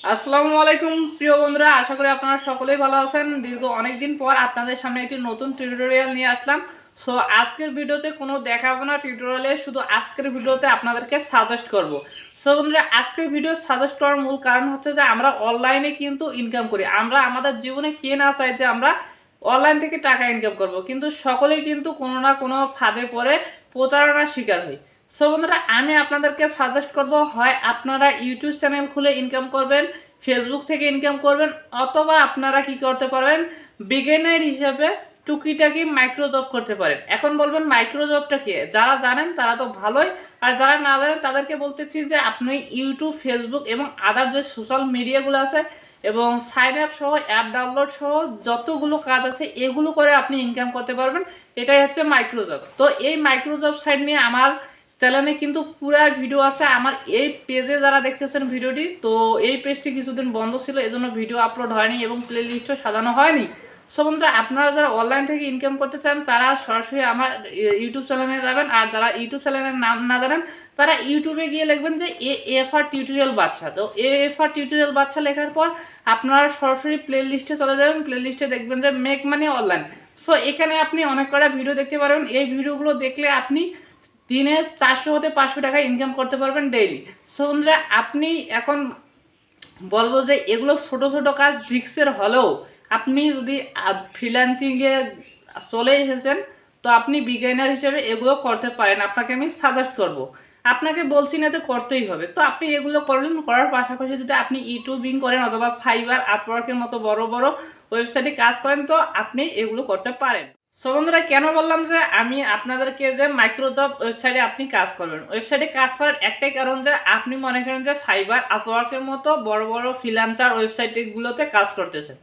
আসসালামু আলাইকুম প্রিয় বন্ধুরা, আশা করি আপনারা সকলেই ভালো আছেন। দীর্ঘ অনেকদিন পর আপনাদের সামনে একটি নতুন টিউটোরিয়াল নিয়ে আসলাম। সো আজকের ভিডিওতে কোনো দেখাবো না টিউটোরিয়ালে, শুধু আজকের ভিডিওতে আপনাদেরকে সাজেস্ট করব। সো বন্ধুরা, আজকের ভিডিও সাজেস্ট করার মূল কারণ হচ্ছে যে আমরা অনলাইনে কিন্তু ইনকাম করি। আমরা আমাদের জীবনে কে না চাই যে আমরা অনলাইন থেকে টাকা ইনকাম করব, কিন্তু সকলেই কিন্তু কোনো না কোনো ফাঁদে পড়ে প্রতারণার শিকার হই। সো বন্ধুরা, আমি আপনাদেরকে সাজেস্ট করব, হয় আপনারা ইউটিউব চ্যানেল খুলে ইনকাম করবেন, ফেসবুক থেকে ইনকাম করবেন, অথবা আপনারা কি করতে পারেন, বিগিনার হিসেবে টুকিটাকি মাইক্রো জব করতে পারেন। এখন বলবেন মাইক্রো জবটা কি? যারা জানেন তারা তো ভালোই, আর যারা না জানেন তাদেরকে বলতেছি যে আপনি ইউটিউব, ফেসবুক এবং আদার যে সোশ্যাল মিডিয়াগুলো আছে এবং সাইন আপ সহ, অ্যাপ ডাউনলোড সহ যতগুলো কাজ আছে এগুলো করে আপনি ইনকাম করতে পারবেন। এটাই হচ্ছে মাইক্রো জব। তো এই মাইক্রো জব সাইট নিয়ে আমার চ্যানেলে কিন্তু পুরো ভিডিও আছে। আমার এই পেজে যারা দেখতেছেন ভিডিওটি, তো এই পেজটি কিছুদিন বন্ধ ছিল, এজন্য ভিডিও আপলোড হয়নি এবং প্লে লিস্টও সাজানো হয়নি। সো বন্ধুরা, আপনারা যারা অনলাইন থেকে ইনকাম করতে চান তারা সরাসরি আমার ইউটিউব চ্যানেলে যাবেন, আর যারা ইউটিউব চ্যানেলের নাম না জানেন তারা ইউটিউবে গিয়ে লিখবেন যে এফআর টিউটোরিয়াল বাদশা। তো এফআর টিউটোরিয়াল বাদশা লেখার পর আপনারা সরাসরি প্লে লিস্টে চলে যাবেন। প্লে লিস্টে দেখবেন যে মেক মানি অনলাইন। সো এখানে আপনি অনেক কটা ভিডিও দেখতে পারবেন। এই ভিডিওগুলো দেখলে আপনি দিনে 400 হতে 500 টাকা ইনকাম করতে পারবেন ডেইলি। সো বন্ধুরা, আপনি এখন বলবো যে এগুলো ছোট ছোট কাজ রিস্কের হলেও আপনি যদি ফ্রিল্যান্সিংয়ে চলে এসেছেন তো আপনি বিগিনার হিসেবে এগুলো করতে পারেন। আপনাকে আমি সাজেস্ট করব, আপনাকে বলছি না যে করতেই হবে। তো আপনি এগুলো করলেন, করার পাশাপাশি যদি আপনি ইউটিউবিং করেন অথবা ফাইবার, আপওয়ার্কের মতো বড় বড় ওয়েবসাইটে কাজ করেন তো আপনি এগুলো করতে পারেন। সো বন্ধুরা, কেন বললাম যে আমি আপনাদেরকে যে মাইক্রো জব ওয়েবসাইটে আপনি কাজ করবেন? ওয়েবসাইটে কাজ করার একটাই কারণ যে আপনি মনে করেন যে ফাইবার, আপওয়ার্কের মতো বড় বড় ফ্রিল্যান্সার ওয়েবসাইটগুলোতে কাজ করতেছেন।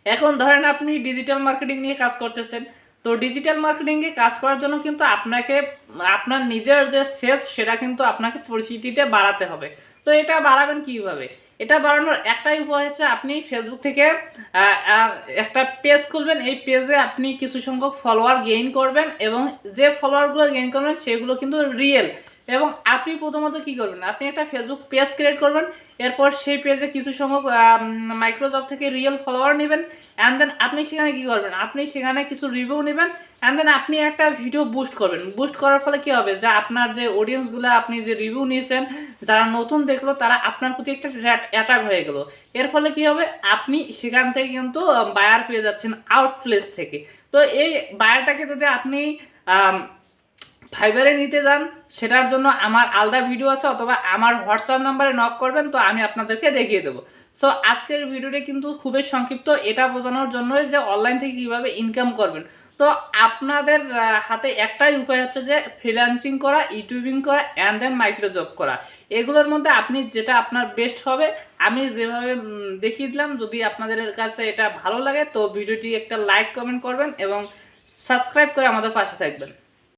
এখন ধরেন আপনি ডিজিটাল মার্কেটিং নিয়ে কাজ করতেছেন। তো ডিজিটাল মার্কেটিংয়ে কাজ করার জন্য কিন্তু আপনাকে আপনার নিজের যে সেলফ, সেটা কিন্তু আপনাকে পরিচিতিটা বাড়াতে হবে। তো এটা বাড়াবেন কীভাবে? এটা বাড়ানোর একটাই উপায় হচ্ছে আপনি ফেসবুক থেকে একটা পেজ খুলবেন। এই পেজে আপনি কিছু সংখ্যক ফলোয়ার গেইন করবেন এবং যে ফলোয়ারগুলো গেইন করবেন সেগুলো কিন্তু রিয়েল। এবং আপনি প্রথমত কি করবেন, আপনি একটা ফেসবুক পেজ ক্রিয়েট করবেন। এরপর সেই পেজে কিছু সংখ্যক মাইক্রোজব থেকে রিয়েল ফলোয়ার নেবেন। অ্যান্ড দেন আপনি সেখানে কী করবেন, আপনি সেখানে কিছু রিভিউ নেবেন। অ্যান্ড দেন আপনি একটা ভিডিও বুস্ট করবেন। বুস্ট করার ফলে কী হবে, যে আপনার যে অডিয়েন্সগুলো, আপনি যে রিভিউ নিয়েছেন, যারা নতুন দেখলো তারা আপনার প্রতি একটা অ্যাটাক হয়ে গেল। এর ফলে কী হবে, আপনি সেখান থেকে কিন্তু বায়ার পেয়ে যাচ্ছেন আউটপ্লেস থেকে। তো এই বায়ারটাকে যদি আপনি ফাইবারে নিতে যান, সেটার জন্য আমার আলাদা ভিডিও আছে, অথবা আমার হোয়াটসঅ্যাপ নাম্বারে নক করবেন, তো আমি আপনাদেরকে দেখিয়ে দেবো। সো আজকের ভিডিওটি কিন্তু খুবই সংক্ষিপ্ত, এটা বোঝানোর জন্যই যে অনলাইন থেকে কীভাবে ইনকাম করবেন। তো আপনাদের হাতে একটাই উপায় হচ্ছে যে ফ্রিল্যান্সিং করা, ইউটিউবিং করা, অ্যান্ড দেন মাইক্রো জব করা। এগুলোর মধ্যে আপনি যেটা আপনার বেস্ট হবে, আমি যেভাবে দেখিয়ে দিলাম। যদি আপনাদের কাছে এটা ভালো লাগে তো ভিডিওটি একটা লাইক কমেন্ট করবেন এবং সাবস্ক্রাইব করে আমাদের পাশে থাকবেন।